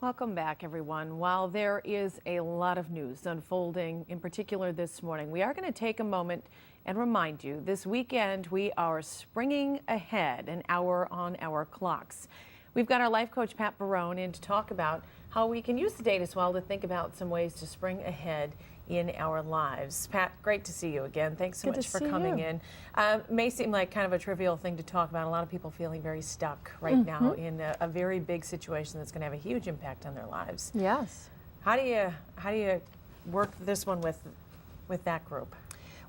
Welcome back, everyone. While there is a lot of news unfolding, in particular this morning, we are going to take a moment and remind you this weekend we are springing ahead an hour on our clocks. We've got our life coach, Pat Barone, in to talk about how we can use the date as well to think about some ways to spring ahead in our lives. Pat, great to see you again. Thanks so much for coming in. May seem like kind of a trivial thing to talk about. A lot of people feeling very stuck right now in a very big situation that's going to have a huge impact on their lives. Yes. How do you work this one with that group?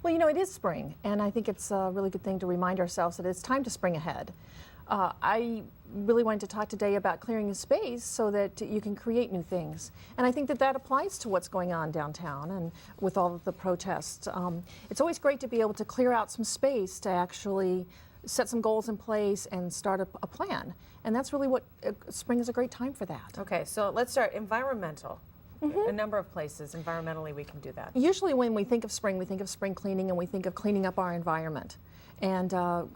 Well, you know, it is spring, and I think it's a really good thing to remind ourselves that it's time to spring ahead. I really wanted to talk today about clearing a space so that you can create new things. And I think that that applies to what's going on downtown and with all of the protests. It's always great to be able to clear out some space to actually set some goals in place and start a plan. And that's really what spring is a great time for that. Okay, so let's start environmental. A number of places environmentally we can do that. Usually when we think of spring cleaning, and we think of cleaning up our environment. And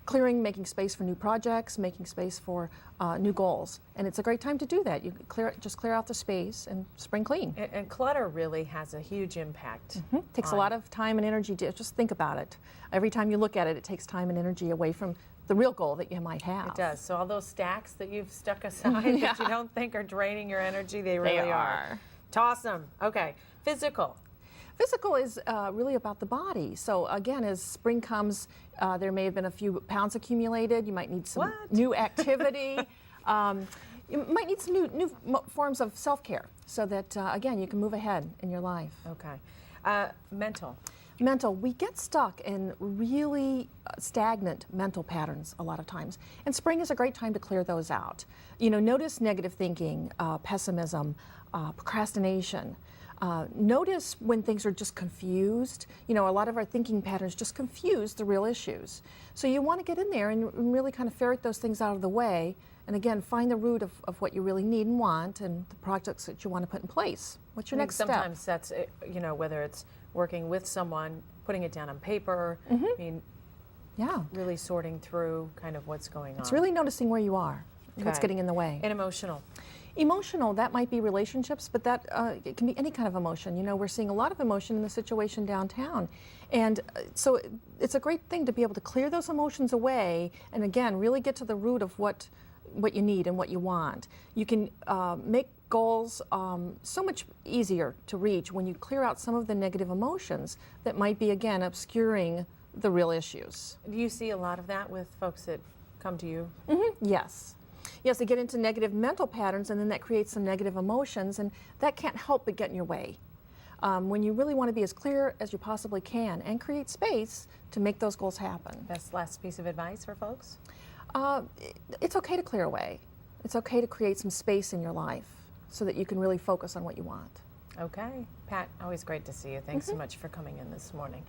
clearing, making space for new projects, making space for new goals. And it's a great time to do that. You just clear out the space and spring clean. And clutter really has a huge impact. Takes a lot of time and energy to just think about it. Every time you look at it, it takes time and energy away from the real goal that you might have. It does. So all those stacks that you've stuck aside that you don't think are draining your energy, they really are. Toss them. Okay. Physical. Physical is really about the body. So again, as spring comes, there may have been a few pounds accumulated. You might need some new activity. You might need some new forms of self-care so that, again, you can move ahead in your life. Okay. Mental. Mental. We get stuck in really stagnant mental patterns a lot of times. And spring is a great time to clear those out. You know, notice negative thinking, pessimism, procrastination. Notice when things are just confused. You know, a lot of our thinking patterns just confuse the real issues. So you want to get in there and really kind of ferret those things out of the way. And again, find the root of what you really need and want and the projects that you want to put in place. What's your next step? Sometimes that's, you know, whether it's working with someone, putting it down on paper, I mean, really sorting through kind of what's going on. It's really noticing where you are, what's getting in the way. And emotional. Emotional, that might be relationships, but that it can be any kind of emotion. You know, we're seeing a lot of emotion in the situation downtown. And so it's a great thing to be able to clear those emotions away and again, really get to the root of what you need and what you want. You can make goals so much easier to reach when you clear out some of the negative emotions that might be, again, obscuring the real issues. Do you see a lot of that with folks that come to you? Yes. Yes, they get into negative mental patterns and then that creates some negative emotions and that can't help but get in your way. When you really want to be as clear as you possibly can and create space to make those goals happen. Best last piece of advice for folks? It's okay to clear away. It's okay to create some space in your life so that you can really focus on what you want. Okay. Pat, always great to see you. Thanks so much for coming in this morning.